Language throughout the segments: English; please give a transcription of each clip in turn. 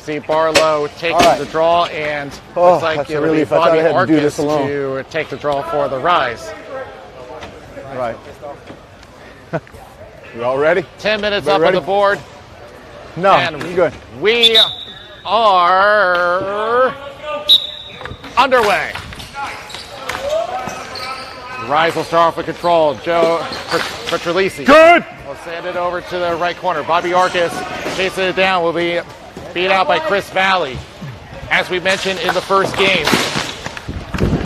see Barlow taking the draw, and looks like it'll be Bobby Arcus to take the draw for the Rise. All right. You all ready? 10 minutes up on the board. No, and you're good. We are underway. Rise will start off with control. Joe Petrolisi. Good. We'll send it over to the right corner. Bobby Arcus chasing it down. Will be beat out by Chris Valley. As we mentioned in the first game,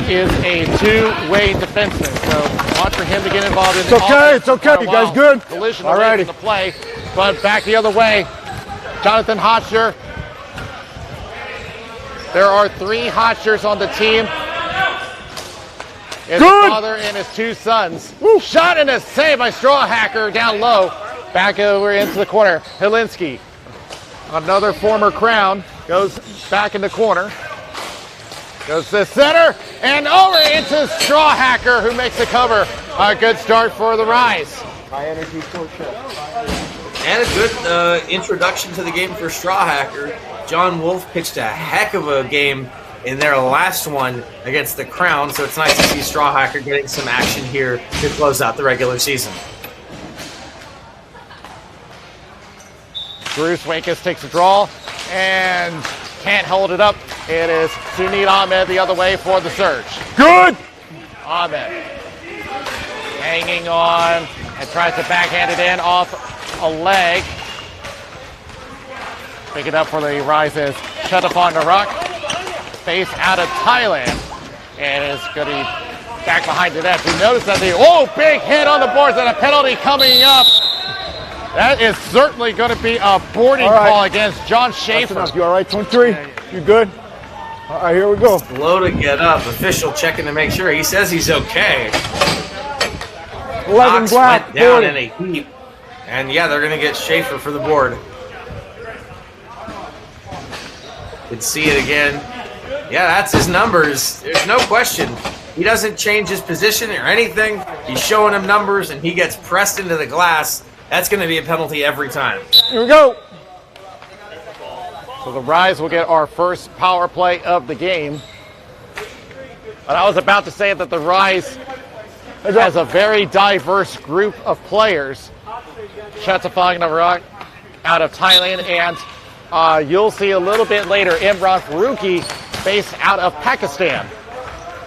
is a two-way defenseman. So watch for him to get involved in the offense. It's okay. You guys good? Collision away from the play, but back the other way. Jonathan Hotcher. There are 3 Hotchers on the team. His father and his 2 sons. Woo. Shot and a save by Strawhacker down low. Back over into the corner. Helinski. Another former Crown. Goes back in the corner. Goes to the center. And over into Strawhacker, who makes the cover. A good start for the Rise. High energy short shot. And a good introduction to the game for Strawhacker. John Wolf pitched a heck of a game in their last one against the Crown, so it's nice to see Strawhacker getting some action here to close out the regular season. Bruce Wakus takes a draw and can't hold it up. It is Sunit Ahmed the other way for the Surge. Good. Ahmed hanging on and tries to backhand it in off a leg. Pick it up for the Rises. Chetapon Narak. Face out of Thailand. And it's going to be back behind the net. You notice that big hit on the boards and a penalty coming up. That is certainly going to be a boarding call against John Schaefer. You all right, 23? You good? All right, here we go. Slow to get up. Official checking to make sure. He says he's okay. 11 black. Went down in a heap. And yeah, they're going to get Schaefer for the board. Could see it again. Yeah, that's his numbers. There's no question. He doesn't change his position or anything. He's showing him numbers, and he gets pressed into the glass. That's going to be a penalty every time. Here we go. So the Rise will get our first power play of the game. But I was about to say that the Rise has a very diverse group of players. Chetapon Narak out of Thailand, and you'll see a little bit later Imran Faruqi based out of Pakistan.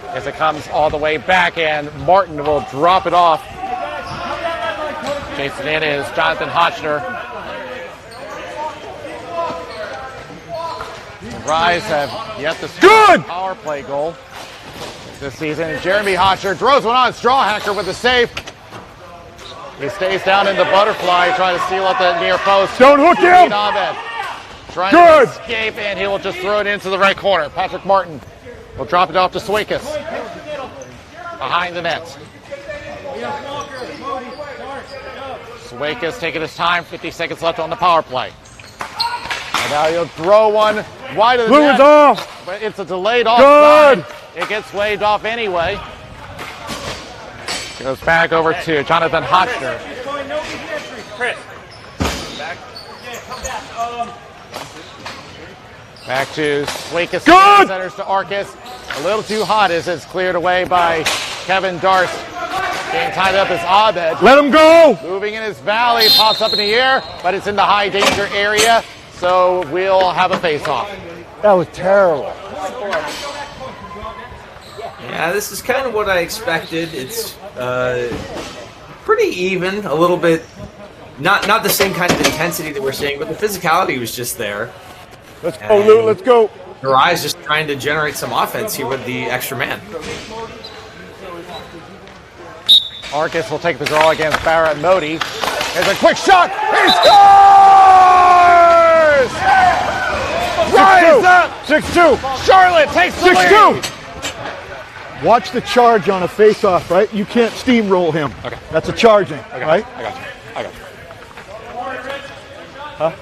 As it comes all the way back, and Martin will drop it off. Chasing in is Jonathan Hotchner. The Rise have yet to score a power play goal this season. Jeremy Hotcher throws one on. Strawhacker with a save. He stays down in the butterfly, trying to seal up the near post. Don't hook him. Trying to escape, and he will just throw it into the right corner. Patrick Martin will drop it off to Swakus. Behind the net. Swakus taking his time. 50 seconds left on the power play. And now he'll throw one wide of the net. Off. But it's a delayed offside. It gets waved off anyway. Goes back over to Jonathan Hotchner. Back to Swakus. Centers to Arcus. A little too hot as it's cleared away by Kevin Darst. Being tied up is Abed. Let him go. Moving in his valley. Pops up in the air, but it's in the high danger area. So we'll have a face-off. That was terrible. Yeah, this is kind of what I expected. It's pretty even, a little bit, not the same kind of intensity that we're seeing, but the physicality was just there. Let's go, Lou. Let's go. The Rise just trying to generate some offense here with the extra man. Arcus will take the draw against Barrett Modi. There's a quick shot. He scores! Rise up. 6-2. Charlotte takes the lead. 6-2. Watch the charge on a face-off, right? You can't steamroll him. Okay. That's a charging, right? I got you.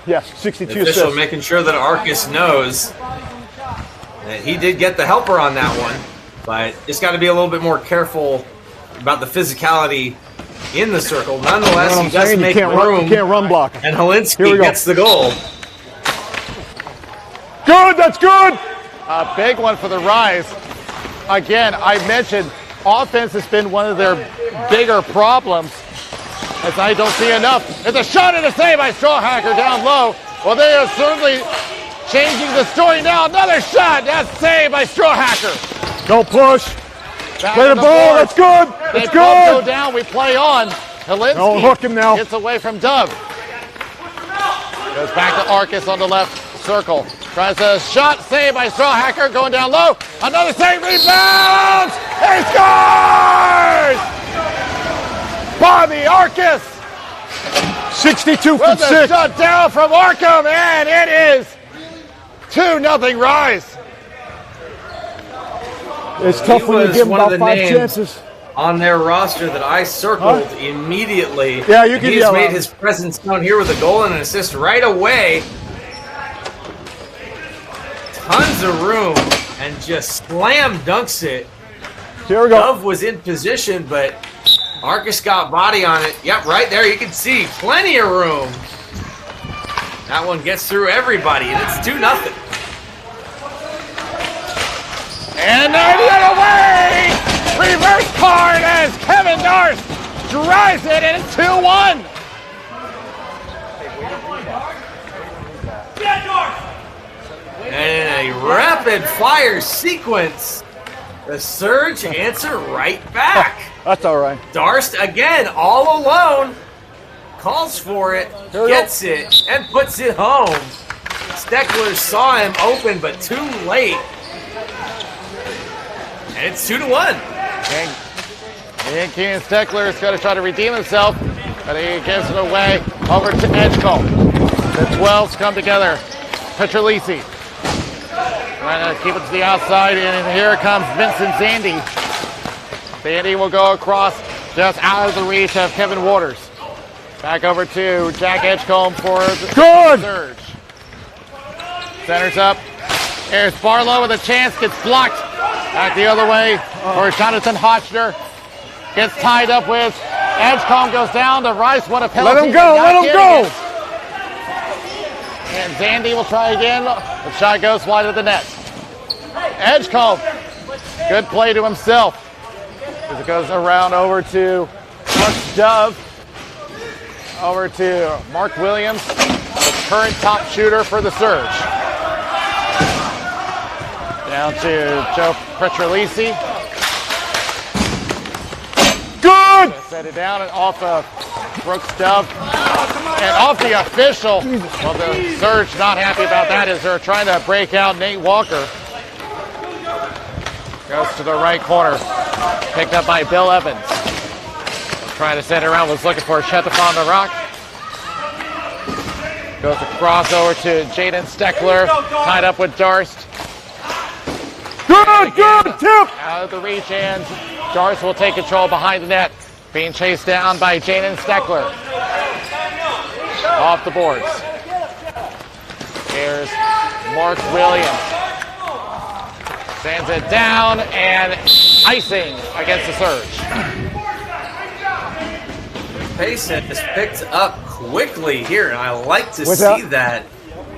Yes, 62 the official assists. making sure that Arcus knows that he did get the helper on that one, but just got to be a little bit more careful about the physicality in the circle. Nonetheless, he does make room. You can't run block. And Helinski gets the goal. Good, that's good. A big one for the Rise. Again, I mentioned offense has been one of their bigger problems, as I don't see enough. It's a shot and a save by Strawhacker down low. Well, they are certainly changing the story now. Another shot. That's saved by Strawhacker. Go push. Back Play on the ball. board. That's good. They That's both go good. down. We play on. Helinski Don't hook him now. gets away from Dove. Goes back to Arcus on the left circle. Tries a shot, saved by Strawhacker, going down low. Another save, rebounds! He scores! Bobby Arcus 62 from with a 6. shut down from Arkham, and it is 2-0 Rise. It's tough He when you was give him one of about the 5 names chances. on their roster that I circled immediately. Yeah, you And can he's yell made out. his presence known here with a goal and an assist right away. Tons of room and just slam dunks it. Here we go. Dove was in position, but Arcus got body on it. Yep, right there. You can see plenty of room. That one gets through everybody, and it's 2-0. And the other way! Reverse card as Kevin Darst drives it, and it's 2-1. And in a rapid fire sequence, the Surge answer right back. That's all right. Darst again, all alone, calls for it, Here we gets it, and puts it home. Steckler saw him open, but too late. And it's 2-1. And Keenan Steckler is going to try to redeem himself, but he gives it away over to Edgecombe. The 12s come together. Petrolisi trying to keep it to the outside, and here comes Vincent Zandy. Zandy will go across just out of the reach of Kevin Waters. Back over to Jack Edgecombe for the Good. Surge. Centers up. There's Barlow with a chance, gets blocked. Back the other way for Jonathan Hotchner. Gets tied up with Edgecombe, goes down. The Rice won a penalty. Let him go. Let him go. And Zandy will try again. The shot goes wide of the net. Edgecombe, good play to himself. As it goes around over to Mark Dove. Over to Mark Williams, the current top shooter for the Surge. Down to Joe Petrolisi. Good. Set it down and off of Brooks Dove. And off the official. Well, the Surge not happy about that as they're trying to break out Nate Walker. Goes to the right corner. Picked up by Bill Evans. Trying to set it around, was looking for a shut on the rock. Goes across over to Jaden Steckler, tied up with Darst. Good. Good. Tip. Out of the reach, and Darst will take control behind the net. Being chased down by Jaden Steckler. Off the boards. Here's Mark Williams. Sends it down, and icing against the Surge. Pace has picked up quickly here, and I like to What's see that? that.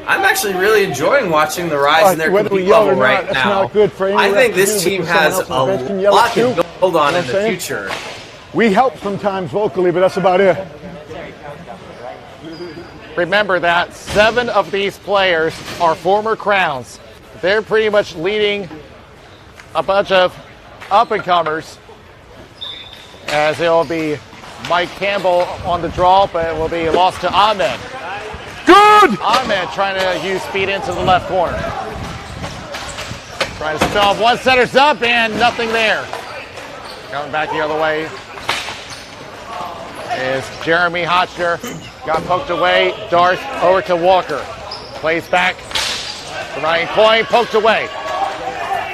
I'm actually really enjoying watching the Rise in their Whether we compete yell or level not, right that's now. not good for any I ref think to this do team because someone has else on the bench can a yell lot it to too. build on You know in what the I'm saying? future. We help sometimes vocally, but that's about it. Remember that 7 of these players are former Crowns. They're pretty much leading a bunch of up-and-comers, as it will be Mike Campbell on the draw, but it will be lost to Ahmed. Good. Ahmed trying to use speed into the left corner. Trying to spell off one, centers up, and nothing there. Coming back the other way is Jeremy Hotchner. Got poked away. Darth over to Walker. Plays back to Ryan Coyne, poked away.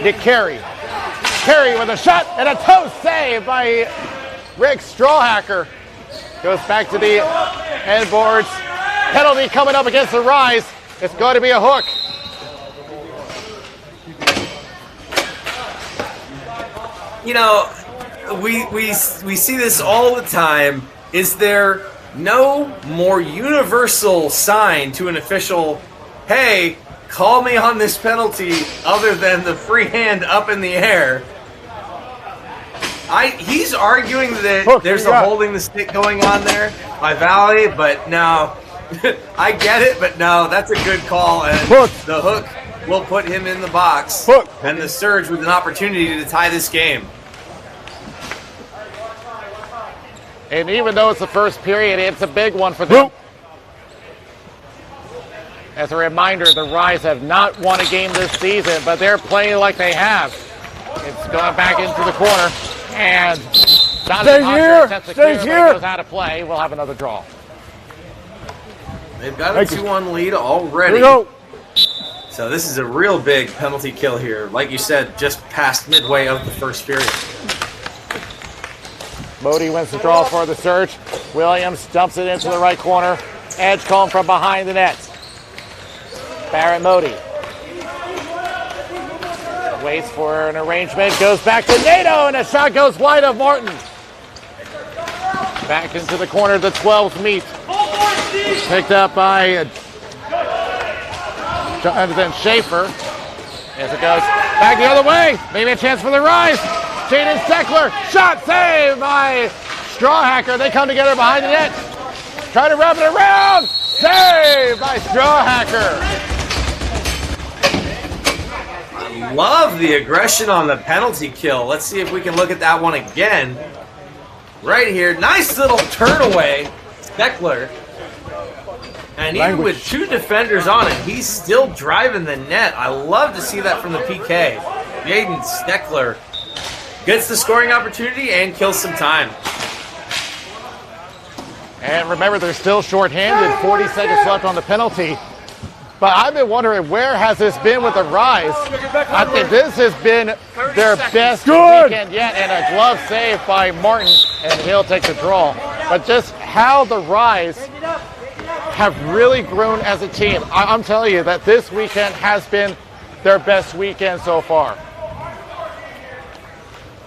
Nick Carey. Carey with a shot and a toe save by Rick Strawhacker. Goes back to the end boards. Penalty coming up against the Rise. It's going to be a hook. You know, we see this all the time. Is there no more universal sign to an official, hey, call me on this penalty other than the free hand up in the air. He's arguing that there's a holding the stick going on there by Valley, but no. I get it, but no, that's a good call, and the hook will put him in the box, and the Surge with an opportunity to tie this game. And even though it's the first period, it's a big one for them. As a reminder, the Rise have not won a game this season, but they're playing like they have. It's going back into the corner, and stay here. Goes out of play. We'll have another draw. They've got a 2-1 lead already. So this is a real big penalty kill here. Like you said, just past midway of the first period. Modi wins the draw for the Surge. Williams dumps it into the right corner. Edgecombe from behind the net. Barrett Modi waits for an arrangement, goes back to Nato, and a shot goes wide of Martin. Back into the corner, the 12s meet. Picked up by Jonathan Schaefer. As it goes back the other way, maybe a chance for the Rise. Jaden Steckler, shot saved by Strawhacker. They come together behind the net. Try to wrap it around. Saved by Strawhacker. Love the aggression on the penalty kill. Let's see if we can look at that one again. Right here. Nice little turn away. Steckler. And even with 2 defenders on it, he's still driving the net. I love to see that from the PK. Jaden Steckler gets the scoring opportunity and kills some time. And remember, they're still shorthanded. 40 seconds left on the penalty. But I've been wondering, where has this been with the Rise? I think this has been their best weekend yet, and a glove save by Martin, and he'll take the draw. But just how the Rise have really grown as a team. I'm telling you that this weekend has been their best weekend so far.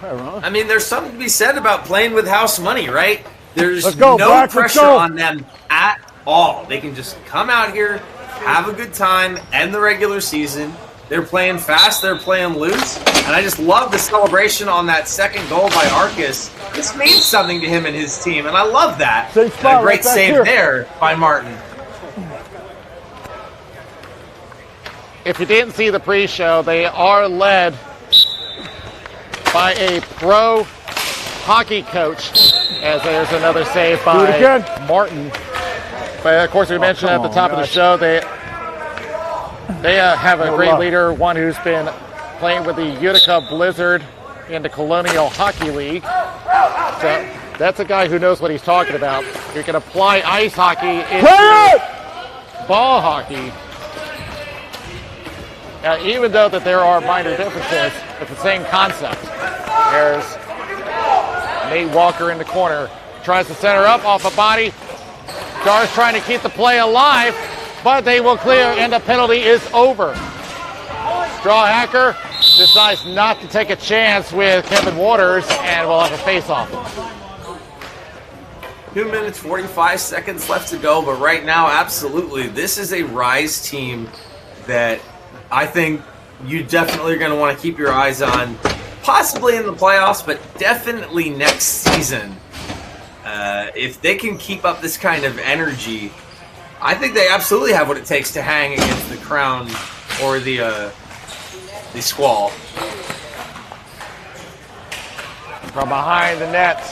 I mean, there's something to be said about playing with house money, right? There's no pressure on them at all. They can just come out here, have a good time, end the regular season. They're playing fast, they're playing loose, and I just love the celebration on that second goal by Arcus. This means something to him and his team, and I love that. And a great save there by Martin. If you didn't see the pre-show, they are led by a pro hockey coach, as there's another save by Martin. But of course, we mentioned at the top of the show, they have a great leader, one who's been playing with the Utica Blizzard in the Colonial Hockey League. So that's a guy who knows what he's talking about. You can apply ice hockey into ball hockey. Even though that there are minor differences, it's the same concept. There's Nate Walker in the corner. Tries to center up off a body. Stars trying to keep the play alive, but they will clear, and the penalty is over. Strawhacker decides not to take a chance with Kevin Waters, and we'll have a face-off. 2 minutes, 45 seconds left to go, but right now, absolutely, this is a Rise team that I think you definitely are going to want to keep your eyes on, possibly in the playoffs, but definitely next season. If they can keep up this kind of energy, I think they absolutely have what it takes to hang against the Crown or the Squall. From behind the nets,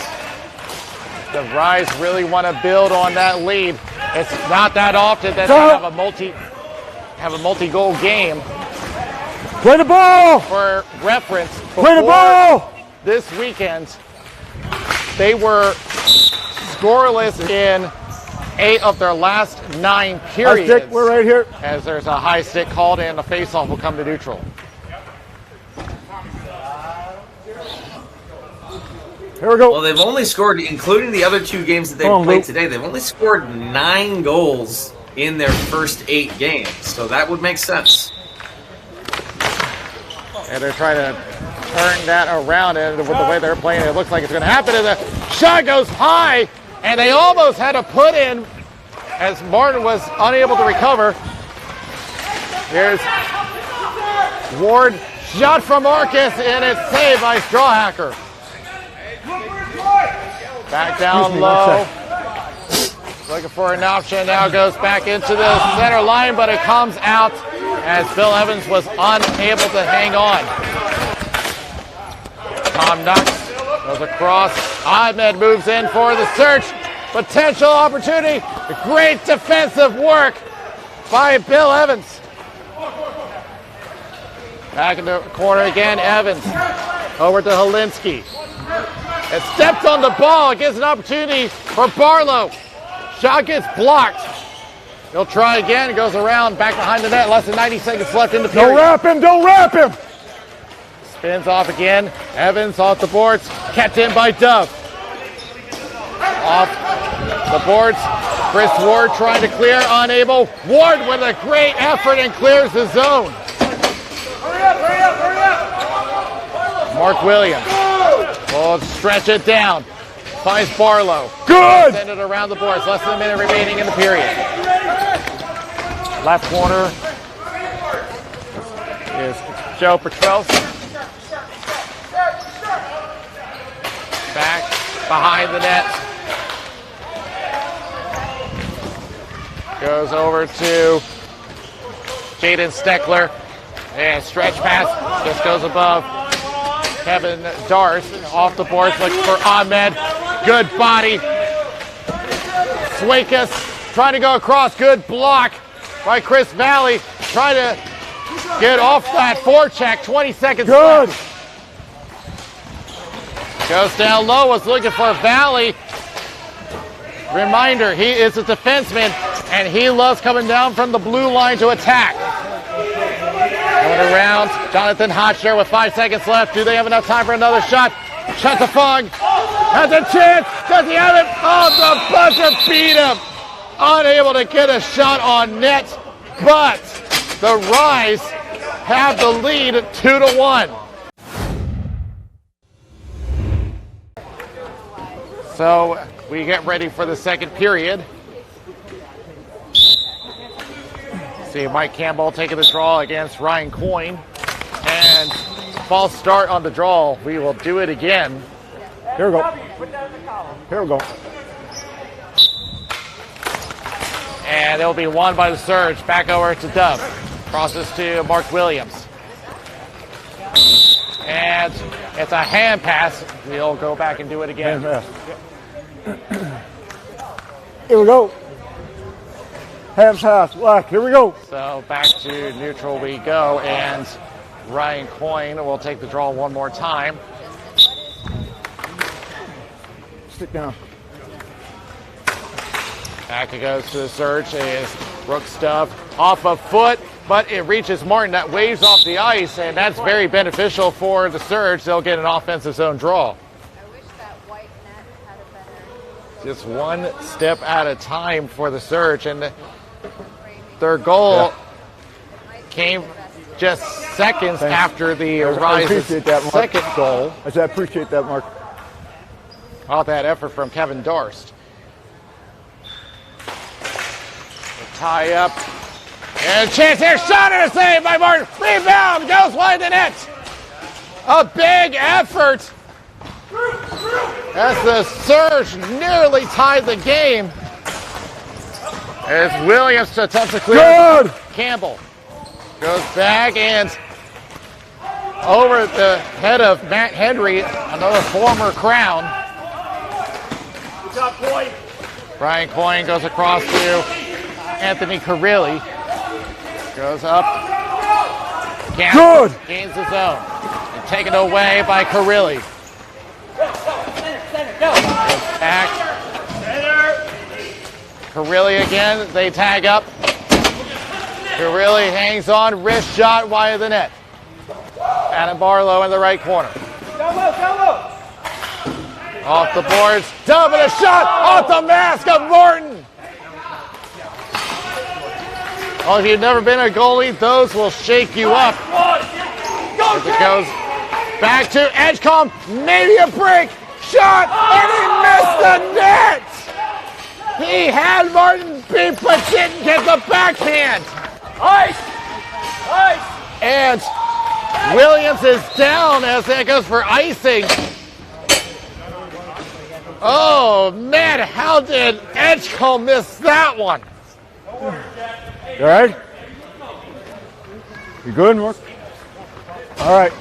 the Rise really want to build on that lead. It's not that often that they have a multi-goal game. Play the ball! For reference, play the ball! This weekend, they were scoreless in 8 of their last 9 periods. High stick, we're right here. As there's a high stick called in, the face-off will come to neutral. Here we go. Well, they've only scored, including the other 2 games that they've played today, they've only scored 9 goals in their first 8 games. So that would make sense. And they're trying to turn that around, and with the way they're playing, it looks like it's going to happen. And the shot goes high, and they almost had to put in as Martin was unable to recover. Here's Ward, shot from Marcus, and it's saved by Strawhacker. Back down low. Looking for an option, now goes back into the center line, but it comes out as Bill Evans was unable to hang on. Tom Knox goes across. Ahmed moves in for the search. Potential opportunity. Great defensive work by Bill Evans. Back in the corner again, Evans. Over to Helinski. It steps on the ball. It gives an opportunity for Barlow. Shot gets blocked. He'll try again. It goes around, back behind the net. Less than 90 seconds left in the period. Don't wrap him, don't wrap him. Spins off again. Evans off the boards. Kept in by Dove. Off the boards. Chris Ward trying to clear, unable. Ward with a great effort and clears the zone. Hurry up, hurry up, hurry up. Mark Williams will stretch it down. Finds Barlow. Good. Send it around the boards. Less than a minute remaining in the period. Left corner is Joe Petrelski. Back behind the net. Goes over to Jaden Steckler. And stretch pass just goes above Kevin Darst. Off the boards, looking for Ahmed. Good body. Swakas trying to go across. Good block by Chris Valley. Trying to get off that forecheck. 20 seconds Good. left. Goes down low, was looking for Valley. Reminder, he is a defenseman, and he loves coming down from the blue line to attack. Going around, Jonathan Hotcher with 5 seconds left. Do they have enough time for another shot? Chetafong has a chance. Does he have it? Oh, the buzzer beat him. Unable to get a shot on net, but the Rise have the lead 2-1. So we get ready for the second period. See Mike Campbell taking the draw against Ryan Coyne. And false start on the draw. We will do it again. Here we go. Here we go. And it'll be won by the Surge. Back over to Dove. Crosses to Mark Williams. And it's a hand pass. We'll go back and do it again. Hand pass. Here we go. Hand pass. Black. Here we go. So back to neutral we go. And Ryan Coyne will take the draw one more time. Stick down. Back it goes to the Surge. It is Brooks Stuff off a foot, but it reaches Martin. That waves off the ice, and that's very beneficial for the Surge. They'll get an offensive zone draw. I wish that white net had a better. Just one step at a time for the Surge, and their goal came just seconds after the Rise's second goal. I appreciate that, Mark. Off that effort from Kevin Darst. Tie up. And a chance here. Shot and a save by Martin. Rebound. Goes wide the net. A big effort. As the Surge nearly tied the game. As Williams attempts to clear. Good. Campbell goes back and over the head of Matt Henry, another former Crown. Good job, Coyne. Brian Coyne goes across to Anthony Carilli. Goes up. Campbell Good. gains the zone. And taken away by Carilli. Back. Carilli again. They tag up. Carilli hangs on. Wrist shot wide of the net. Adam Barlow in the right corner. Off the boards. Dumping a shot off the mask of Morton. Well, if you've never been a goalie, those will shake you up. As it goes back to Edgecombe. Maybe a break. Shot. And he missed the net. He had Martin beat, but didn't get the backhand. Ice! And Williams is down as that goes for icing. Oh, man, how did Edgecombe miss that one? You all right? You good, Mark? All right.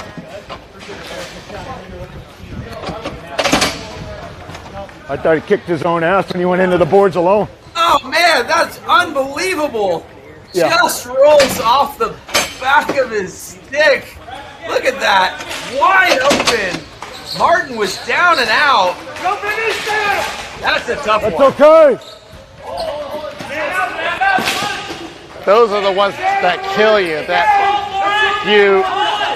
I thought he kicked his own ass when he went into the boards alone. Oh, man, that's unbelievable. Yeah. Just rolls off the back of his stick. Look at that. Wide open. Martin was down and out. That's a tough That's one. okay. Those are the ones that kill you, that you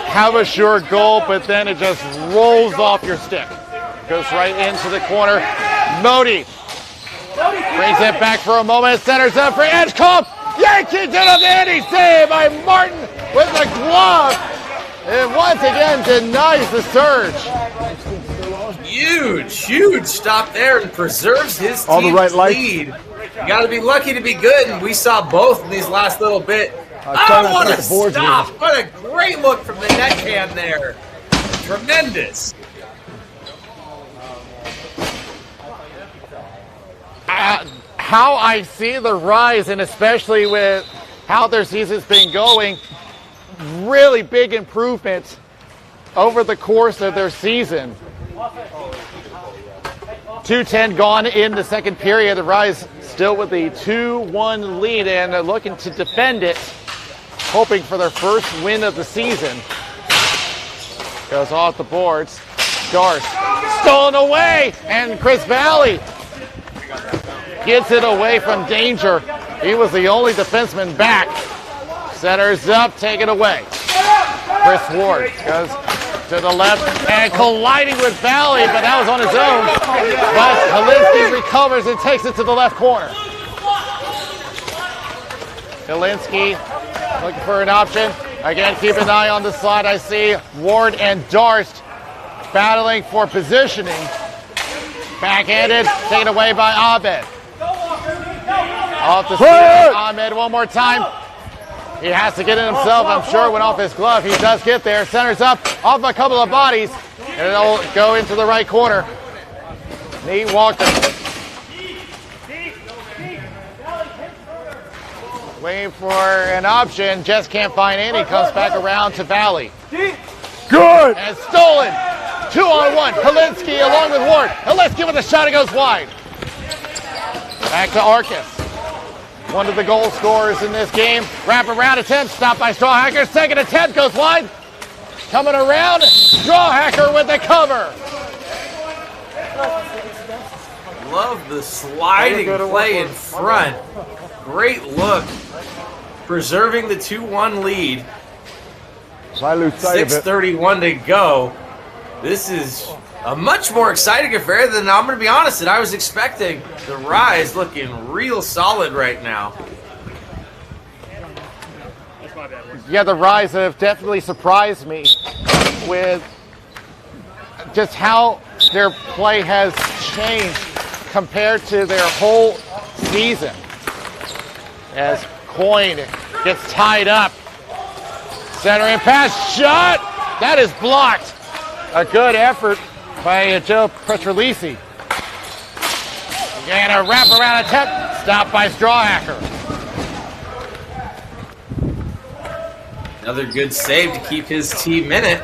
have a sure goal, but then it just rolls off your stick. Goes right into the corner. Modi brings it back for a moment. Centers up for Edgecombe. Yanked into the Danny save by Martin with the glove. And once again denies the surge. Huge stop there and preserves his All the team's right lights. lead. You got to be lucky to be good, and we saw both in these last little bit. try not to What let a the boards stop! What a great look from the net cam there. Tremendous. How I see the Rise, and especially with how their season's been going, really big improvement over the course of their season. 2:10 gone in the second period. The Rise still with the 2-1 lead and looking to defend it, hoping for their first win of the season. Goes off the boards. Darst stolen away, and Chris Valley gets it away from danger. He was the only defenseman back. Centers up, take it away. Chris Ward goes to the left and colliding with Valley, but that was on his own. But Helinski recovers and takes it to the left corner. Helinski looking for an option. Again, keep an eye on the slide. I see Ward and Darst battling for positioning. Backhanded, taken away by Ahmed. Off the spear, Ahmed one more time. He has to get it himself, I'm sure, went off his glove. He does get there, centers up, off a couple of bodies, and it'll go into the right corner. Nate Walker. Waiting for an option, just can't find any, comes back around to Valley. Good! And stolen, 2-on-1, Helinski along with Ward. Helinski with a shot, it goes wide. Back to Arcus. One of the goal scorers in this game. Wrap around attempt, stopped by Strawhacker. Second attempt goes wide. Coming around, Strawhacker with the cover. Love the sliding play in front. Great look. Preserving the 2-1 lead. If I lose sight of it. 6:31 to go. This is a much more exciting affair than, I'm going to be honest, that I was expecting. The Rise looking real solid right now. Yeah, the Rise have definitely surprised me with just how their play has changed compared to their whole season. As Coyne gets tied up. Centering pass, shot! That is blocked. A good effort by Joe Petrolisi. And a wraparound attempt, stopped by Strawhacker. Another good save to keep his team in it.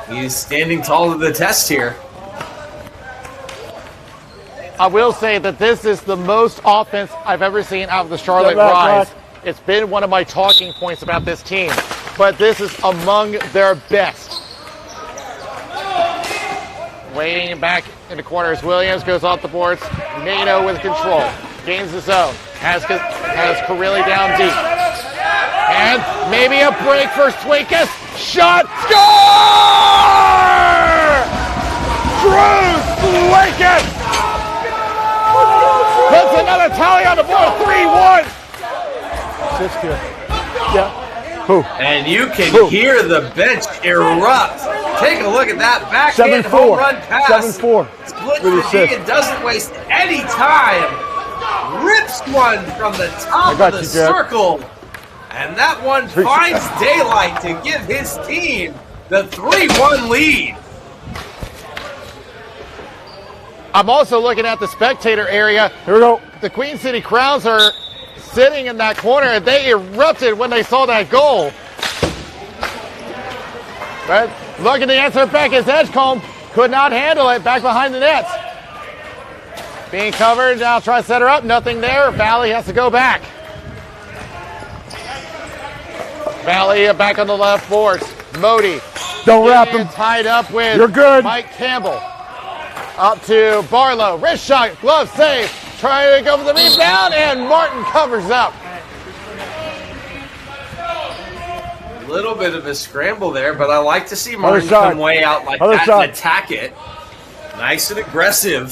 He's standing tall to the test here. I will say that this is the most offense I've ever seen out of the Charlotte Rise. It's been one of my talking points about this team, but this is among their best. Waiting back in the corners, Williams goes off the boards. Nato with control, gains the zone, has Carilli down deep. And maybe a break for Swinkus. Shot, score! Drew Swinkus puts another tally on the board, 3-1. Just here. Yeah. Who? And you can hear the bench erupt. Take a look at that backhand 7-4. home run pass. 7-4. Split the D and doesn't waste any time. Rips one from the top of the circle. And that one finds daylight to give his team the 3-1 lead. I'm also looking at the spectator area. Here we go. The Queen City Crowns are sitting in that corner, and they erupted when they saw that goal. But looking to answer back as Edgecombe could not handle it back behind the net. Being covered, now try to set her up, nothing there. Valley has to go back. Valley back on the left boards. Modi. Don't wrap him. Tied up with You're good. Mike Campbell. Up to Barlow. Wrist shot, glove save. Trying to go for the rebound, and Martin covers up. A little bit of a scramble there, but I like to see Martin come way out like that and attack it. Nice and aggressive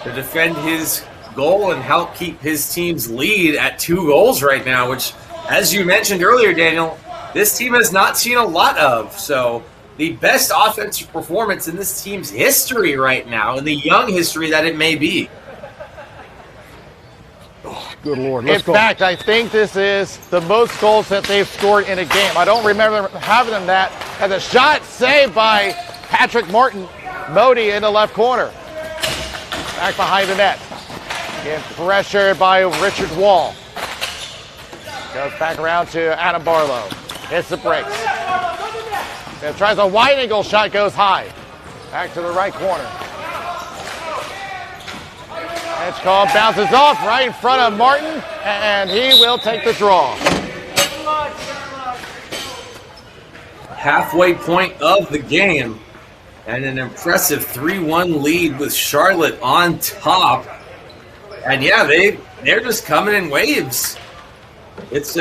to defend his goal and help keep his team's lead at 2 goals right now, which, as you mentioned earlier, Daniel, this team has not seen a lot of. So the best offensive performance in this team's history right now, in the young history that it may be. Oh, good Lord. In fact, I think this is the most goals that they've scored in a game. I don't remember having them that. As a shot saved by Patrick Martin. Modi in the left corner. Back behind the net. Getting pressured by Richard Wall. Goes back around to Adam Barlow. Hits the brakes. And tries a wide angle shot, goes high. Back to the right corner. Edgecombe bounces off right in front of Martin, and he will take the draw. Halfway point of the game, and an impressive 3-1 lead with Charlotte on top. And yeah, they're just coming in waves. It's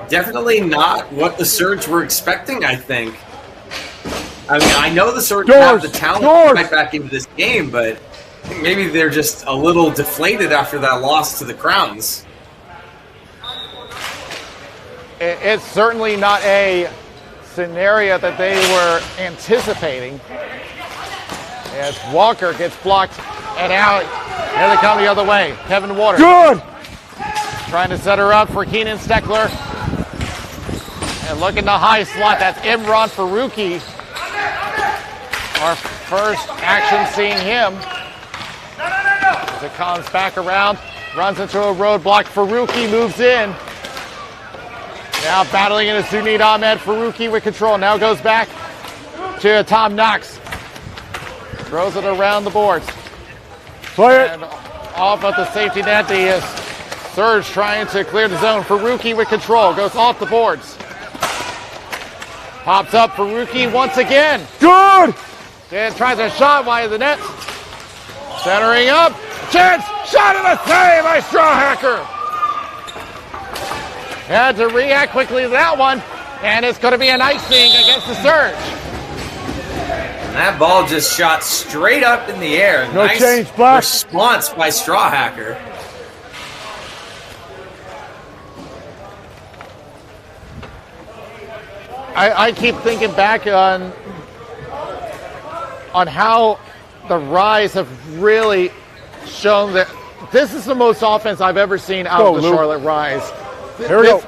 definitely not what the Surge were expecting, I think. I mean, I know the Surge have the talent to get back into this game, but I think maybe they're just a little deflated after that loss to the Crowns. It's certainly not a scenario that they were anticipating. As Walker gets blocked and out. Here they come the other way. Kevin Waters. Good! Trying to set her up for Keenan Steckler. And looking to high slot. That's Imran Faruqi. Our first action seeing him. As it comes back around. Runs into a roadblock. Faruqi moves in. Now battling into Sunit Ahmed. Faruqi with control. Now goes back to Tom Knox. Throws it around the boards. Play it. And off at the safety net. The Surge trying to clear the zone. Faruqi with control. Goes off the boards. Pops up Faruqi once again. Good! And tries a shot wide of the net. Centering up. Chance. Shot and a save by Strawhacker. Had to react quickly to that one. And it's going to be an icing against the Surge. And that ball just shot straight up in the air. No nice change, Black. response by Strawhacker. I keep thinking back on how the Rise have really shown that this is the most offense I've ever seen out of the Charlotte Rise.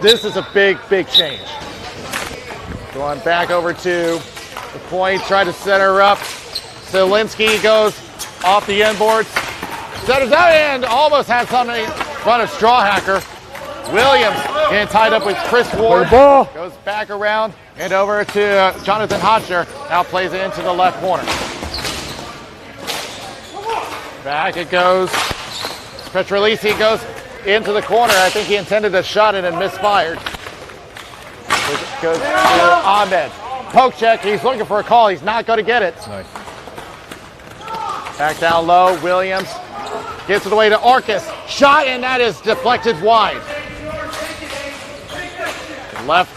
This is a big, big change. Going back over to the point, try to set her up. Zielinski goes off the end boards. Centers out and almost has something in front of Strawhacker. Williams getting tied up with Chris Ward. Goes back around and over to Jonathan Hotchner. Now plays it into the left corner. Back it goes. Petrolisi goes into the corner. I think he intended a shot and misfired. It goes to Ahmed. Poke check. He's looking for a call. He's not going to get it. Nice. Back down low. Williams gets it away to Arcus. Shot, and that is deflected wide. Left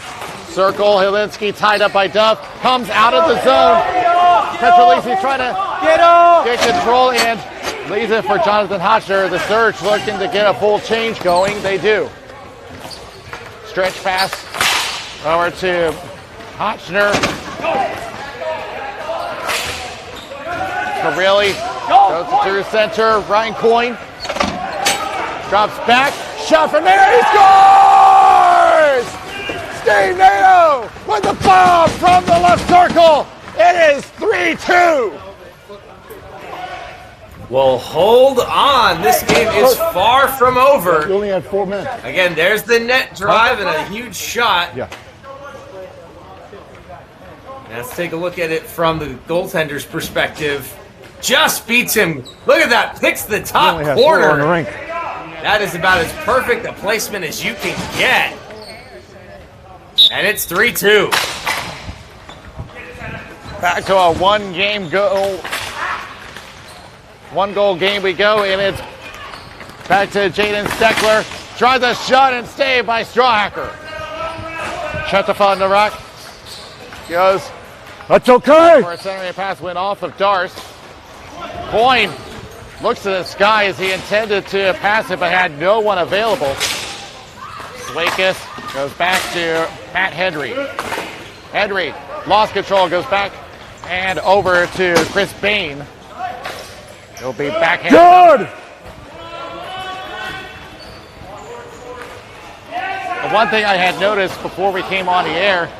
circle. Helinski tied up by Duff. Comes out of the zone. Petrolisi trying to get control and leaves it for Jonathan Hotchner. The Surge looking to get a full change going. They do. Stretch pass over to Hotchner. Carilli goes through center. Ryan Coyne drops back. Shot from there. He scores! Steve Nato with the bomb from the left circle. It is 3-2. Well, hold on. This game is far from You over. only had 4 men. Again, there's the net drive and a huge shot. Yeah. Let's take a look at it from the goaltender's perspective. Just beats him. Look at that. Picks the You top only had 4 on the corner. rink. That is about as perfect a placement as you can get. And it's 3-2. Back to a one goal game we go, and it's back to Jaden Steckler. Tries a shot and saved by Strawhacker. Chetafon in the rock. Goes That's okay. for a centering pass, went off of Darst. Coyne looks to the sky as he intended to pass it, but had no one available. Swakis goes back to Matt Henry. Henry lost control, goes back and over to Chris Bain. He'll be backhanded. Good. The one thing I had noticed before we came on the air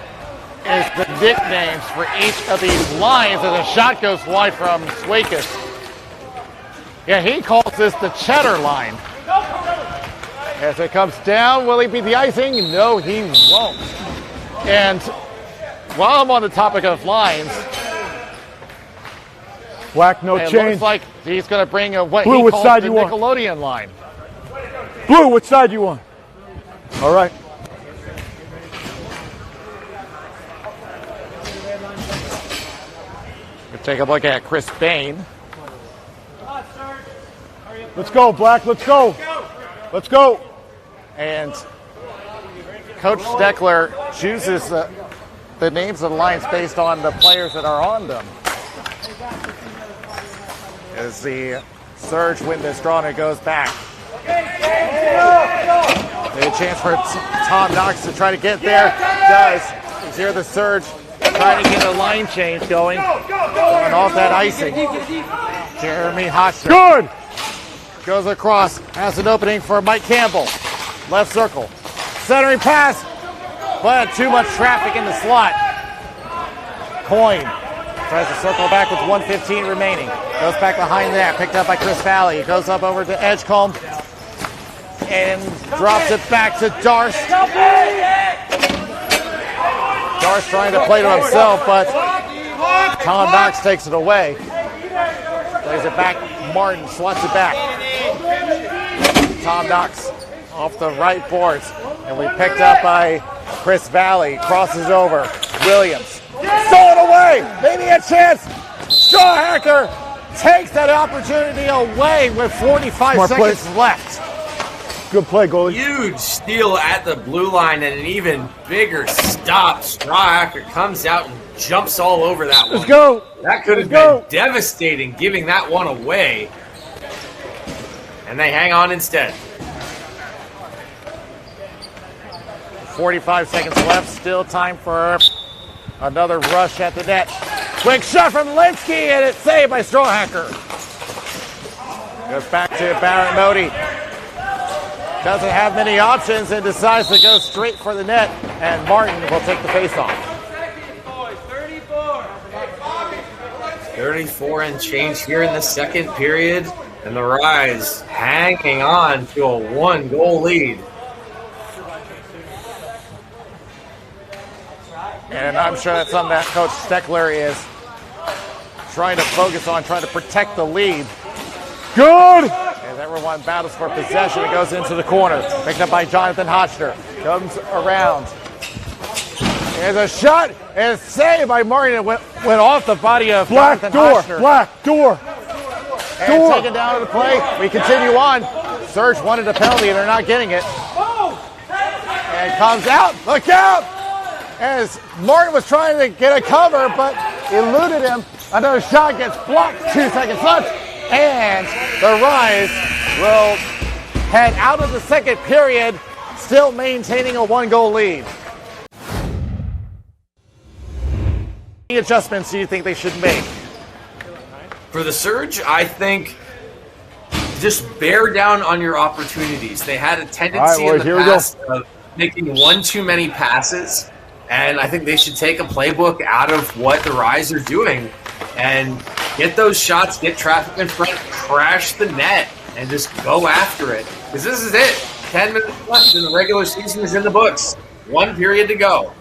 is the nicknames for each of these lines as a shot goes wide from Swakis. Yeah, he calls this the cheddar line. As it comes down, will he be the icing? No, he won't. And while I'm on the topic of lines, Black, no it change. looks like he's going to bring a, what Blue, he which calls side the you want? Nickelodeon line. Blue, which side you want? All right. We'll take a look at Chris Bain. Let's go, Black. Let's go. Let's go. And Coach Steckler chooses the names of the lines based on the players that are on them. As the Surge win this draw and it goes back. A chance for Tom Knox to try to get there. Does. He's here the Surge trying to get a line change going. And off that icing. Jeremy Hotchner Good. goes across. Has an opening for Mike Campbell. Left circle. Centering pass. But too much traffic in the slot. Coyne tries to circle back with 1:15 remaining. Goes back behind that. Picked up by Chris Valley. Goes up over to Edgecombe. And drops it back to Darst. Darst trying to play to himself, but Tom Knox takes it away. Plays it back. Martin slots it back. Tom Knox off the right boards. And we picked up by Chris Valley. Crosses over. Williams. Stolen away. Maybe a chance. Strawhacker takes that opportunity away with 45 Smart seconds play. left. Good play, goalie. Huge steal at the blue line and an even bigger stop. Strawhacker comes out and jumps all over that one. Let's go. That could have Let's go. been devastating, giving that one away. And they hang on instead. 45 seconds left. Still time for another rush at the net. Quick shot from Linsky, and it's saved by Strawhacker. Goes back to Barrett Modi. Doesn't have many options and decides to go straight for the net, and Martin will take the faceoff. 34 and change here in the second period. And the Rise hanging on to a 1-goal lead. And I'm sure that's something that Coach Steckler is trying to focus on, trying to protect the lead. Good. As everyone battles for possession, it goes into the corner. Picked up by Jonathan Hotchner. Comes around. There's a shot, and it's saved by Martin. It went off the body of Black Jonathan door. Hotchner. Black door. And door. taken down to the play. We continue on. Surge wanted a penalty, and they're not getting it. And comes out. Look out! As Martin was trying to get a cover, but eluded him. Another shot gets blocked. 2 seconds left. And the Rise will head out of the second period, still maintaining a 1-goal lead. Any adjustments do you think they should make? For the Surge, I think just bear down on your opportunities. They had a tendency All right, in boys, the here we go. past making one too many passes, and I think they should take a playbook out of what the Rise are doing and get those shots, get traffic in front, crash the net, and just go after it. Because this is it. 10 minutes left and the regular season is in the books. 1 period to go.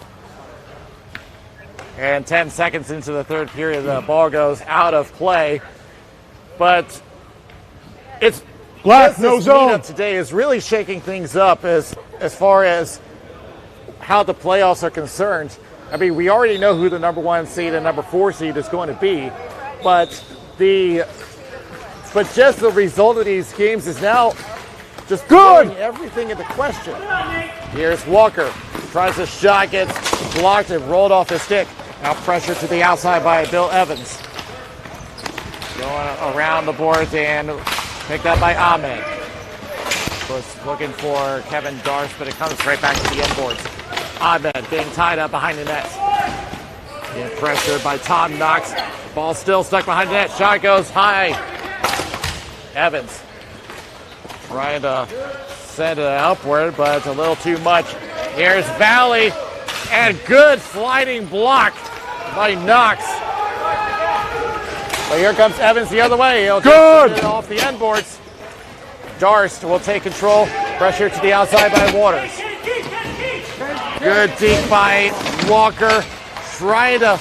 And 10 seconds into the third period, the ball goes out of play. But it's Black, no this zone. meetup today is really shaking things up as far as how the playoffs are concerned. I mean, we already know who the number 1 seed and number 4 seed is going to be, but just the result of these games is now just throwing everything into question. Here's Walker, tries a shot, gets blocked and rolled off his stick. Now pressure to the outside by Bill Evans. Going around the boards and picked up by Ahmed. Was looking for Kevin Darsh, but it comes right back to the inboards. Ahmed being tied up behind the net. Being pressured by Tom Knox. Ball still stuck behind the net. Shot goes high. Evans trying to send it upward, but it's a little too much. Here's Valley, and good sliding block by Knox. But here comes Evans the other way. He'll just get it off the end boards. Darst will take control. Pressure to the outside by Waters. Good deep by Walker. Trying to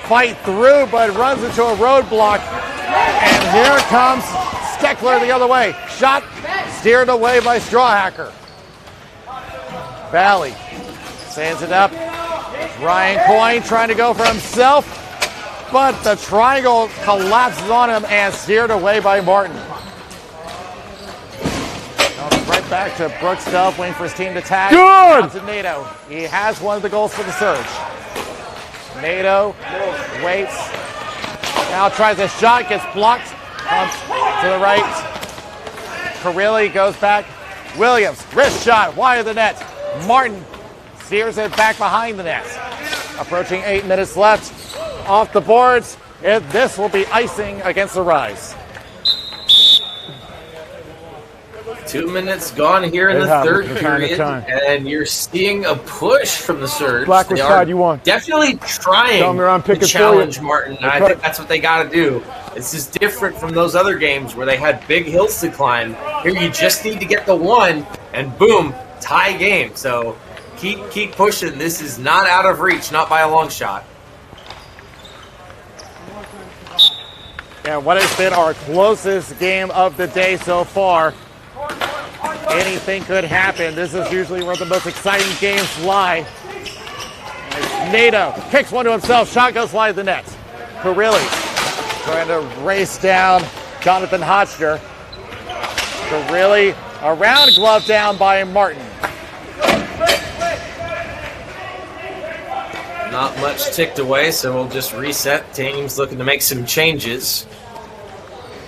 fight through, but runs into a roadblock. And here comes Steckler the other way. Shot steered away by Strawhacker. Valley stands it up. Ryan Coyne trying to go for himself, but the triangle collapses on him and steered away by Martin. Right back to Brooks Dove, waiting for his team to tag. Good! To NATO. He has one of the goals for the Surge. NATO waits. Now tries a shot, gets blocked. Comes to the right. Carilli goes back. Williams, wrist shot, wide of the net. Martin steers it back behind the net. Approaching 8 minutes left. Off the boards. This will be icing against the Rise. 2 minutes gone here in the third period, and you're seeing a push from the Surge. Black, which side you want? Definitely trying to challenge Martin. I think that's what they got to do. This is different from those other games where they had big hills to climb. Here you just need to get the one, and boom, tie game. So keep pushing. This is not out of reach, not by a long shot. Yeah, what has been our closest game of the day so far. Anything could happen. This is usually where the most exciting games lie. NATO kicks one to himself. Shot goes wide of the net. Carilli trying to race down Jonathan Hotchner. Carilli around, glove down by Martin. Not much ticked away, so we'll just reset. Teams looking to make some changes.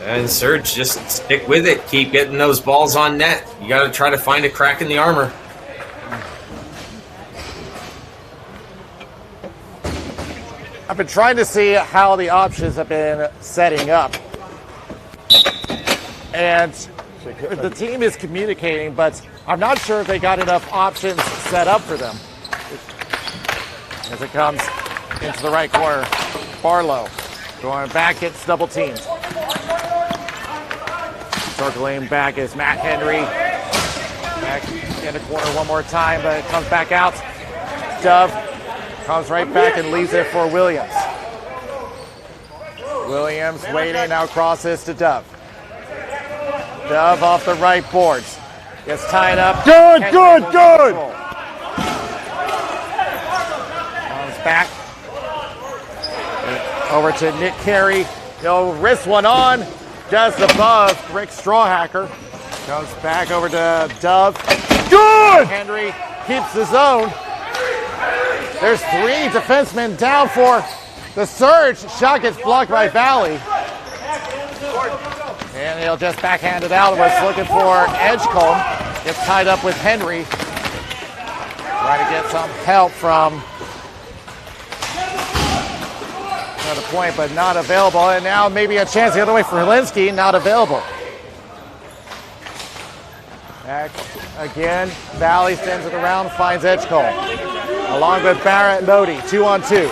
And Surge, just stick with it. Keep getting those balls on net. You got to try to find a crack in the armor. I've been trying to see how the options have been setting up. And the team is communicating, but I'm not sure if they got enough options set up for them. As it comes into the right corner, Barlow going back, gets double teamed. Circling back is Matt Henry. Back in the corner one more time, but it comes back out. Dove comes right back and leaves it for Williams. Williams waiting, now crosses to Dove. Dove off the right boards. Gets tied up. Good. Comes back. Over to Nick Carey. He'll wrist one on. Just above Rick Strawhacker. Goes back over to Dove. Good! Henry keeps his own. There's 3 defensemen down for the Surge. Shot gets blocked by Valley. And he'll just backhand it out. Was looking for Edgecombe. Gets tied up with Henry. Trying to get some help from the point, but not available. And now maybe a chance the other way for Helinski, not available. Back again. Valley sends it around, finds Edgecombe. Along with Barrett Modi, 2-on-2.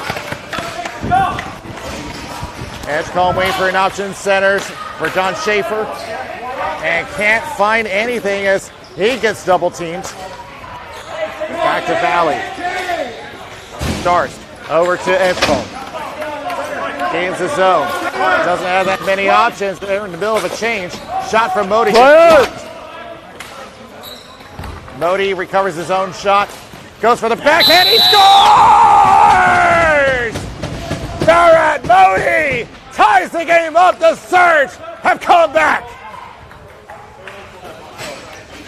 Edgecombe waiting for an option, centers for John Schaefer. And can't find anything as he gets double teamed. Back to Valley. Darst over to Edgecombe. Gains the zone. Doesn't have that many options. They're in the middle of a change. Shot from Modi. Modi recovers his own shot. Goes for the backhand. He scores! Barrett Modi ties the game up. The Surge have come back.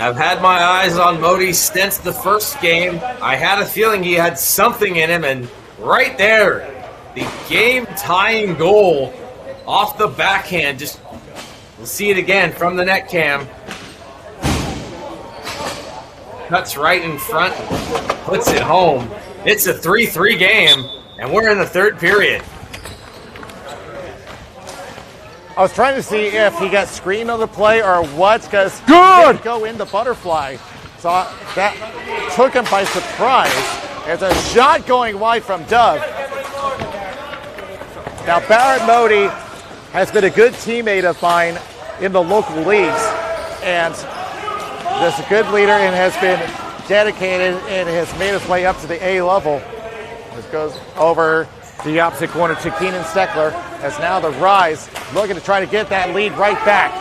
I've had my eyes on Modi since the first game. I had a feeling he had something in him, and right there, the game-tying goal off the backhand. Just, we'll see it again from the net cam. Cuts right in front, puts it home. It's a 3-3 game, and we're in the third period. I was trying to see if he got screened on the play or what, because he didn't go in the butterfly. So that took him by surprise. There's a shot going wide from Dove. Now Barrett Modi has been a good teammate of mine in the local leagues, and is a good leader and has been dedicated and has made his way up to the A level. This goes over the opposite corner to Keenan Steckler, as now the Rise looking to try to get that lead right back.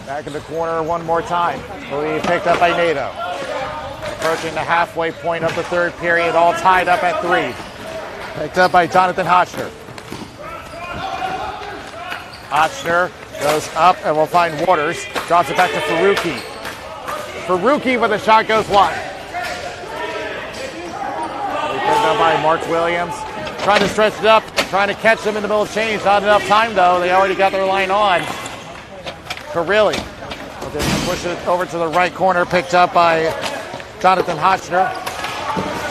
Back in the corner one more time. Lead picked up by Nato. Approaching the halfway point of the third period, all tied up at 3. Picked up by Jonathan Hotchner. Hotchner goes up and will find Waters. Drops it back to Faruqi. Faruqi, but the shot goes wide. Picked up by Mark Williams. Trying to stretch it up, trying to catch them in the middle of change. Not enough time though. They already got their line on. Carilli will just push it over to the right corner. Picked up by Jonathan Hotchner.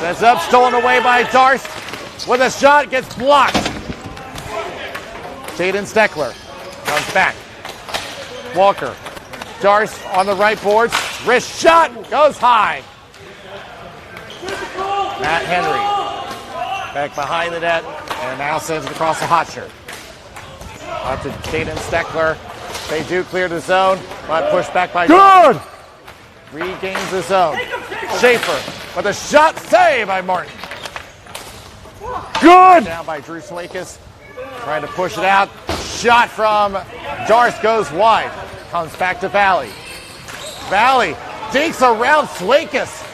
Sends up, stolen away by Darst. With a shot, gets blocked. Jaden Steckler comes back. Walker. Darst on the right boards. Wrist shot goes high. Matt Henry back behind the net and now sends it across the Hotchner. Up to Jaden Steckler. They do clear the zone, but pushed back by Good! Regains the zone. Schaefer with a shot save by Martin. Good! Down by Drew Swakis. Trying to push it out. Shot from Darst goes wide. Comes back to Valley. Valley dinks around Swakis.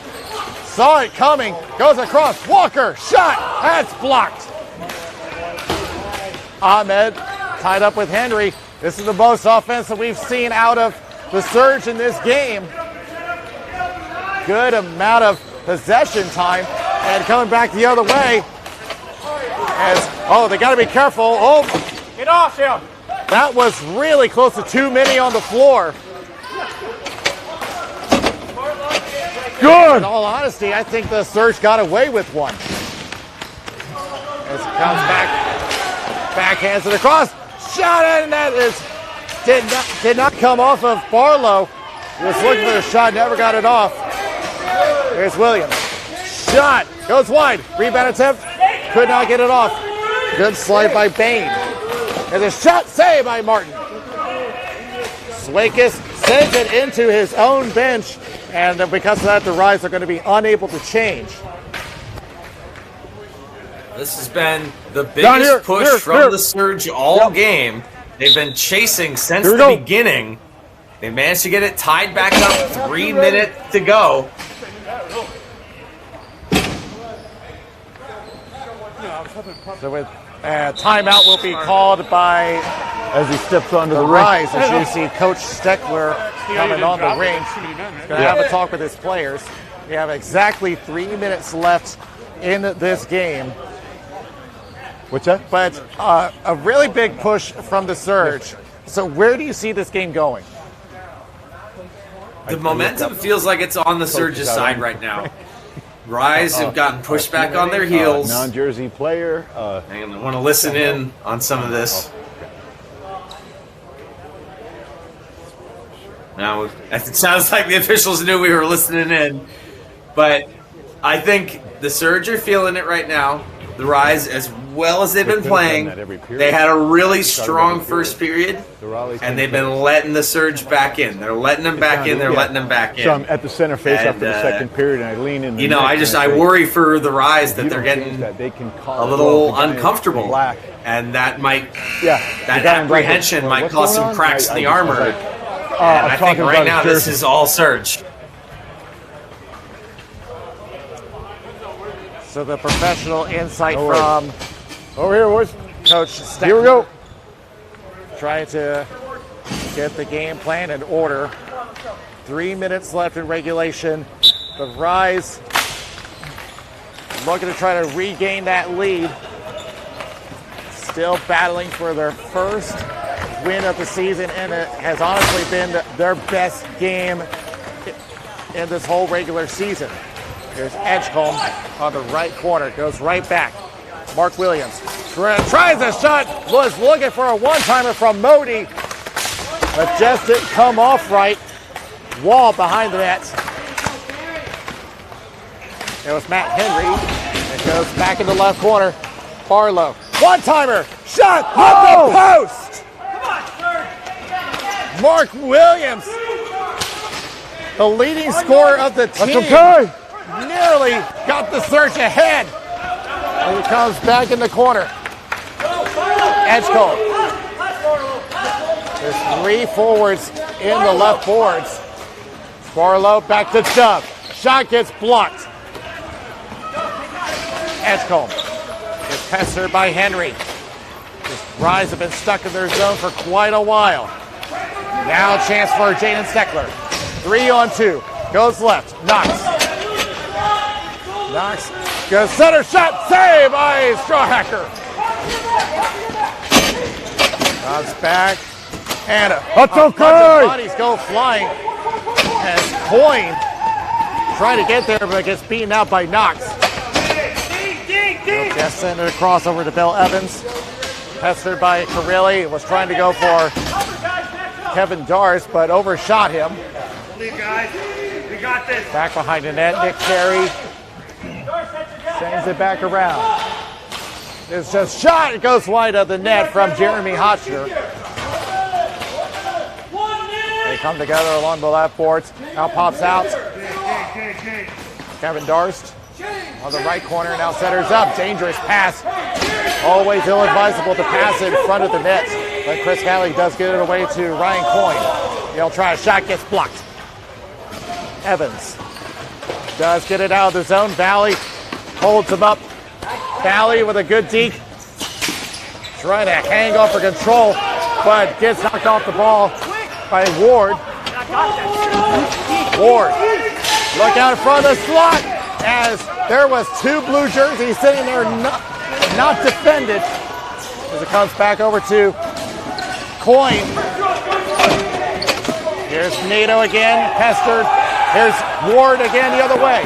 Saw it coming. Goes across. Walker. Shot. That's blocked. Ahmed tied up with Henry. This is the most offense that we've seen out of the Surge in this game. Good amount of possession time. And coming back the other way. They got to be careful. Oh, Get off him! that was really close to too many on the floor. Good! In all honesty, I think the Surge got away with one. As it comes back, backhands it across. Shot and that did not come off of Barlow. He was looking for the shot, never got it off. Here's Williams. Shot goes wide. Rebound attempt. Could not get it off. Good slide by Bain. There's a shot save by Martin. Swakis sends it into his own bench, and because of that, the Rise are going to be unable to change. This has been the biggest push from the Surge all game. They've been chasing since the beginning. They managed to get it tied back up. 3 minutes to go. So with timeout will be called by As he steps onto the the Rise, as you see Coach Steckler coming on the ring. He's going to have a talk with his players. We have exactly 3 minutes left in this game. What's that? But a really big push from the Surge. So where do you see this game going? The momentum feels like it's on the Surge's side right now. Rise have gotten pushed back on their heels. Non-jersey player. And I want to listen in on some of this. Now, it sounds like the officials knew we were listening in. But I think the Surge are feeling it right now. The Rise, as well as they've been playing, they had a really strong first period, and they've been letting the Surge back in. They're letting them back in. They're letting them back in. So I'm at the center face after the second period, and I lean in. You know, I worry for the Rise that they're getting a little uncomfortable, and that might, that apprehension might cause some cracks in the armor. And I think right now this is all Surge. So the professional insight from over here, boys. Coach Steckler. Here we go. Trying to get the game plan in order. 3 minutes left in regulation. The Rise looking to try to regain that lead. Still battling for their first win of the season, and it has honestly been their best game in this whole regular season. Here's Edgecombe on the right corner, goes right back. Mark Williams tries a shot, was looking for a one-timer from Modi, but just didn't come off right. Wall behind the net. It was Matt Henry. It goes back in the left corner. Barlow, one-timer, shot on the post! Mark Williams, the leading scorer of the team. That's okay. Nearly got the Surge ahead. And he comes back in the corner. Edgecombe. There's 3 forwards in the left boards. Barlow back to Dove. Shot gets blocked. Edgecombe is pestered by Henry. The Rise have been stuck in their zone for quite a while. Now a chance for Jaden Steckler. 3-on-2. Goes left. Knox goes center shot. Save by Strawhacker. Comes back. And that's okay. Bodies go flying as Coyne trying to get there, but gets beaten out by Knox. Just sent it across over to Bill Evans. Pestered by Carilli. Was trying to go for Kevin Dars, but overshot him. We got this. Back behind the net, Nick Carey sends it back around. It's just shot. It goes wide of the net from Jeremy Hotchner. They come together along the left boards. Now pops out. Kevin Darst on the right corner. Now centers up. Dangerous pass. Always ill-advisable to pass in front of the net. But Chris Halley does get it away to Ryan Coyne. He'll try a shot. Gets blocked. Evans does get it out of the zone. Valley holds him up. Valley with a good deke. Trying to hang off for control, but gets knocked off the ball by Ward. Ward, look out in front of the slot as there was 2 blue jerseys sitting there not defended. As it comes back over to Coyne. Here's Nato again, pestered. Here's Ward again the other way.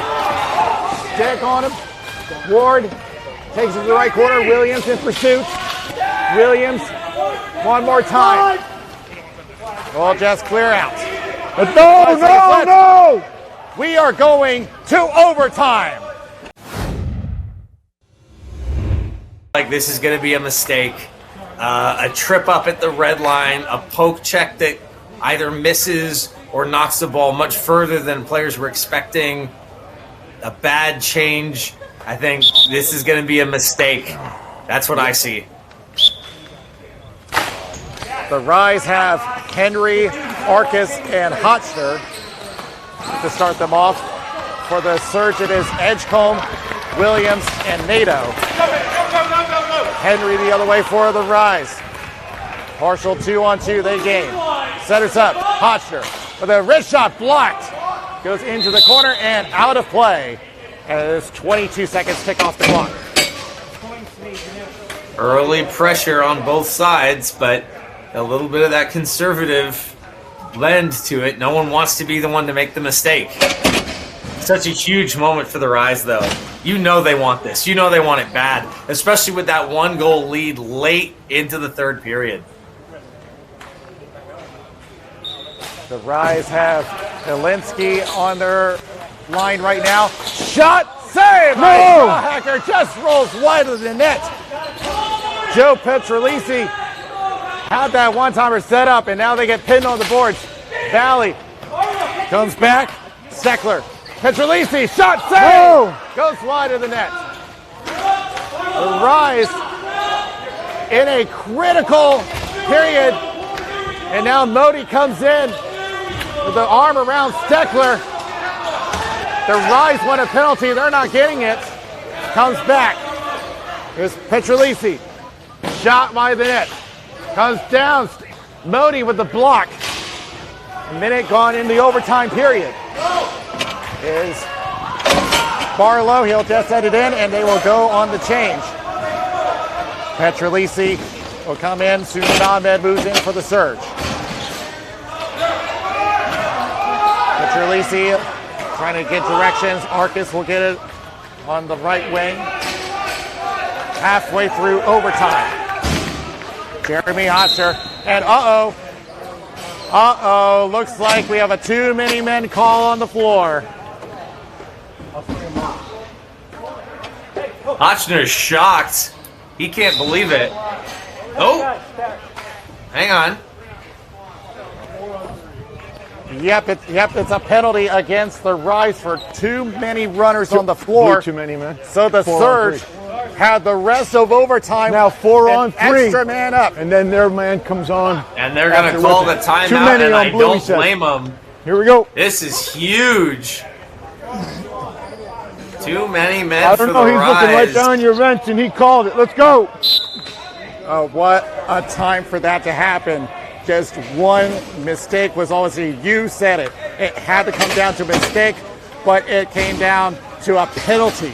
Stick on him. Ward takes it to the right corner. Williams in pursuit. Williams, one more time. We'll just clear out. No! We are going to overtime. Like this is going to be a mistake. A trip up at the red line, a poke check that either misses or knocks the ball much further than players were expecting. A bad change. I think this is going to be a mistake. That's what I see. The Rise have Henry, Arcus, and Hotchner to start them off. For the Surge, it is Edgecombe, Williams, and Nato. Henry the other way for the Rise. Partial 2-on-2, they gain. Centers up, Hotchner with a wrist shot blocked. Goes into the corner and out of play. And there's 22 seconds tick off the clock. Early pressure on both sides, but a little bit of that conservative blend to it. No one wants to be the one to make the mistake. Such a huge moment for the Rise, though. You know they want this. You know they want it bad, especially with that 1-goal lead late into the third period. The Rise have Elinsky on their line right now. Shot, save! No! Hacker just rolls wide of the net. Joe Petrolisi had that one-timer set up, and now they get pinned on the boards. Valley comes back. Steckler. Petrolisi, shot, save! No! Goes wide of the net. The Rise in a critical period, and now Modi comes in with the arm around Steckler. The Rise won a penalty. They're not getting it. Comes back. Here's Petrolisi. Shot by the net. Comes down. Modi with the block. A minute gone in the overtime period. Is Barlow. He'll just set it in, and they will go on the change. Petrolisi will come in. Soon Ahmed moves in for the surge. Petrolisi trying to get directions. Arcus will get it on the right wing. Halfway through overtime. Jeremy Hotcher. And looks like we have a too many men call on the floor. Hotchner's shocked. He can't believe it. Oh, hang on. Yep, it's a penalty against the Rise for too many runners on the floor. Too many, man. So the Surge had the rest of overtime. Now 4 on 3. Extra man up. And then their man comes on. And they're going to call the timeout, Too many and on I blue, don't he said. blame them. Here we go. This is huge. Too many men I for don't the know. He's looking right Rise. down your bench, and he called it. Let's go. Oh, what a time for that to happen. Just one mistake was obviously, you said it. It had to come down to a mistake, but it came down to a penalty.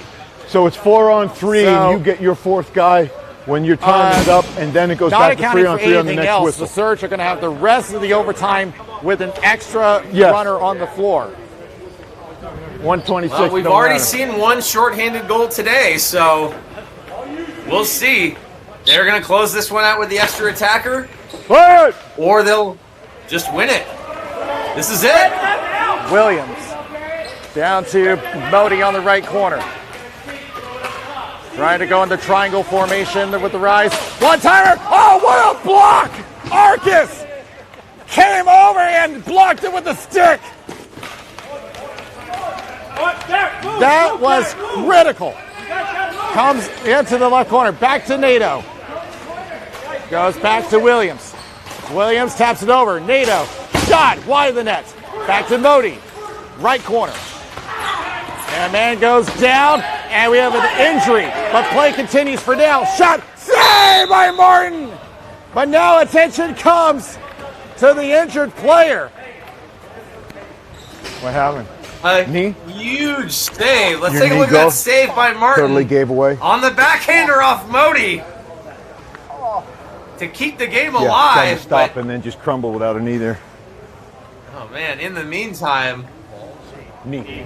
So it's 4 on 3, So, and you get your fourth guy when your time is up, and then it goes Not back to 3 accounting on for 3 on the anything next else, whistle. the Surge are going to have the rest of the overtime with an extra Yes. runner on the floor. 126. Well, we've don't already matter. seen one shorthanded goal today, so we'll see. They're going to close this one out with the extra attacker, Fire it! or they'll just win it. This is it. Williams down to Modi on the right corner. Trying to go into triangle formation with the Rise. One timer. Oh, what a block! Arcus came over and blocked it with the stick. That was critical. Comes into the left corner. Back to NATO. Goes back to Williams. Williams taps it over. NATO. Shot wide of the net. Back to Modi. Right corner. And man goes down. And we have an injury. But play continues for now. Shot. Saved by Martin. But now attention comes to the injured player. What happened? Knee? Huge save. Let's Your take a knee look at go? that save by Martin. Totally gave away. On the backhander off Modi. To keep the game Yeah, tried alive. to stop but- and then just crumble without a knee there. oh, man. In the meantime, Knee.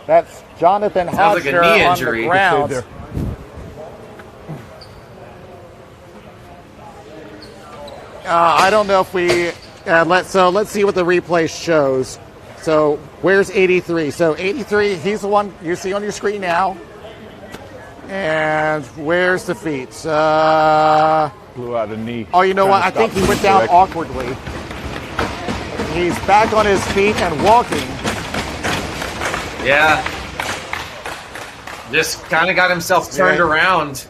That's Jonathan Sounds like a Hotcher knee on injury. the Good ground. Save there. I don't know if we let's see what the replay shows. So where's 83? So 83, he's the one you see on your screen now. And where's the feet? Blew out a knee. Oh, you know what? I Trying to think he stop went the down direct. awkwardly. He's back on his feet and walking. yeah. Just kind of got himself turned Yeah. around.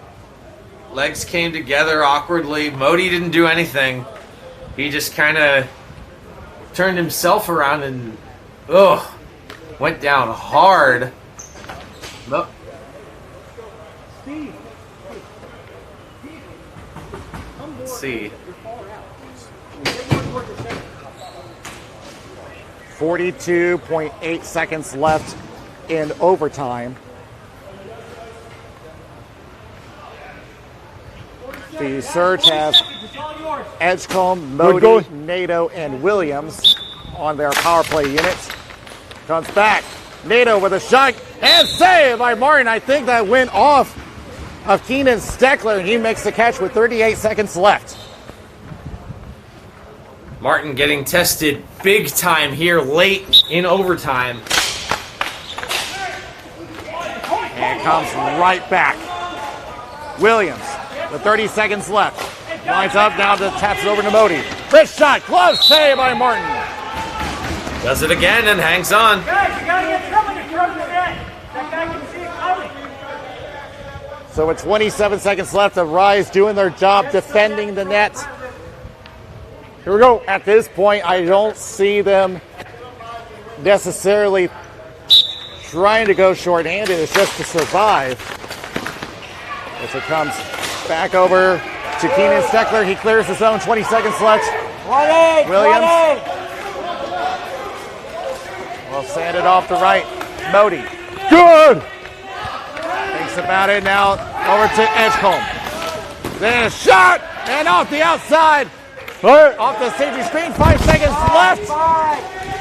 Legs came together awkwardly. Modi didn't do anything. He just kind of turned himself around and went down hard. Nope. Let's see. 42.8 seconds left in overtime. The Surge have Edgecombe, Modi, goal. NATO, and Williams on their power play units. Comes back. NATO with a shot and save by Martin. I think that went off of Keenan Steckler, and he makes the catch with 38 seconds left. Martin getting tested big time here late in overtime. And comes right back. Williams, with 30 seconds left. Lines up, now taps it over to Modi. Wrist shot, glove save by Martin. Does it again and hangs on. Guys, you gotta get somebody from the net. That guy can see it coming. So with 27 seconds left, the Rise doing their job defending the net. Here we go. At this point, I don't see them necessarily trying to go short-handed. It's just to survive. As it comes back over to Keenan Steckler. He clears his own. 20 seconds left. Williams will sand it off the right. Modi. Good. Thinks about it now. Over to Edgecombe. Then a shot. And off the outside. Off the safety screen. 5 seconds left.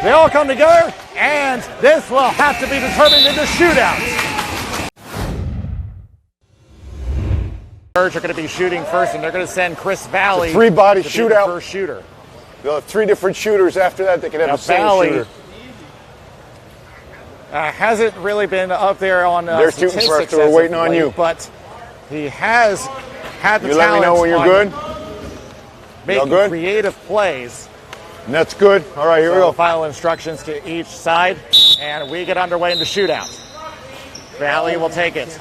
They all come together. And this will have to be determined in the shootout. Are going to be shooting first, and they're going to send Chris Valley. Three-body to be shootout. the first shooter. They'll have 3 different shooters after that. They can have Now the same Valley shooter. Hasn't really been up there on They're shooting statistics first. We're as waiting of on late, you. but he has had the You let me know talent when you're on good. making good? creative plays. And that's good. All right, here we So go. final instructions to each side, and we get underway in the shootout. Valley will take it.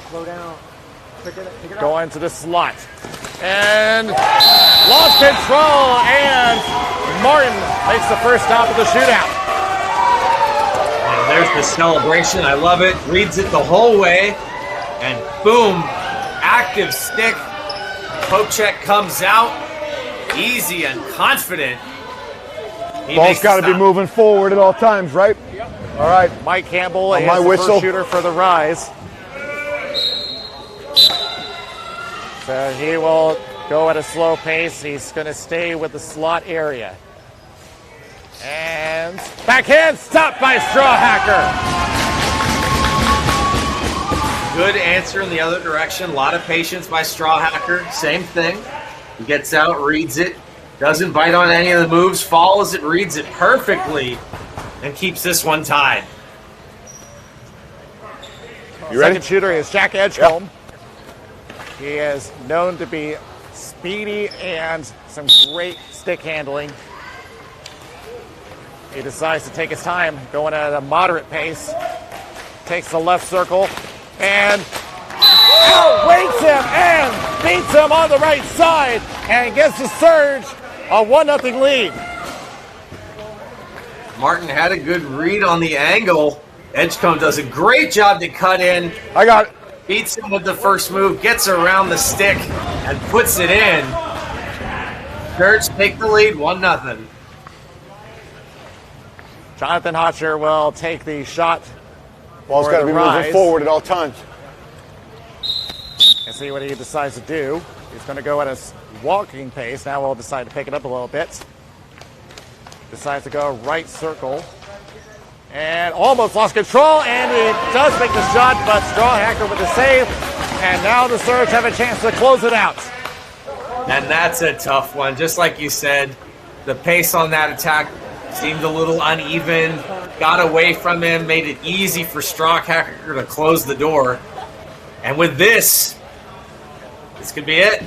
Going to the slot. And lost control, and Martin makes the first stop of the shootout. And there's the celebration. I love it. Reads it the whole way. And boom, active stick. Poke check comes out. Easy and confident. He Ball's makes the got to be stop. moving forward at all times, right? All right. Mike Campbell On is my the whistle. first shooter for the Rise. So he will go at a slow pace. He's going to stay with the slot area. And backhand stopped by Strawhacker. Good answer in the other direction. A lot of patience by Strawhacker. Same thing. He gets out, reads it, doesn't bite on any of the moves, follows it, reads it perfectly, and keeps this one tied. You ready? Second shooter is Jack Edgecombe. He is known to be speedy and some great stick handling. He decides to take his time, going at a moderate pace. Takes the left circle and outweights him and beats him on the right side and gets the surge, a 1-0 lead. Martin had a good read on the angle. Edgecombe does a great job to cut in. I got it. Beats him with the first move, gets around the stick, and puts it in. Kurtz take the lead, 1-0. Jonathan Hotcher will take the shot Ball's for got to the be Rise. moving forward at all times. And see what he decides to do. He's going to go at a walking pace. Now we'll decide to pick it up a little bit. Decides to go right circle. And almost lost control, and he does make the shot, but Strawhacker with the save. And now the Surge have a chance to close it out. And that's a tough one. Just like you said, the pace on that attack seemed a little uneven. Got away from him, made it easy for Strawhacker to close the door. And with this could be it.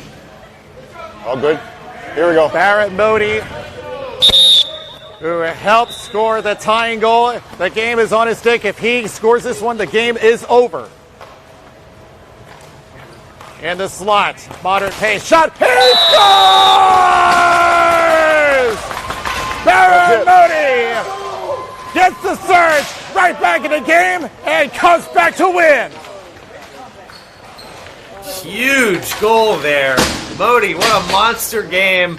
All good. Here we go. Barrett Modi, who helped score the tying goal. The game is on his stick. If he scores this one, the game is over. In the slot, moderate pace, shot, he scores! Barrett Modi gets the Surge right back in the game and comes back to win. Huge goal there. Modi, what a monster game.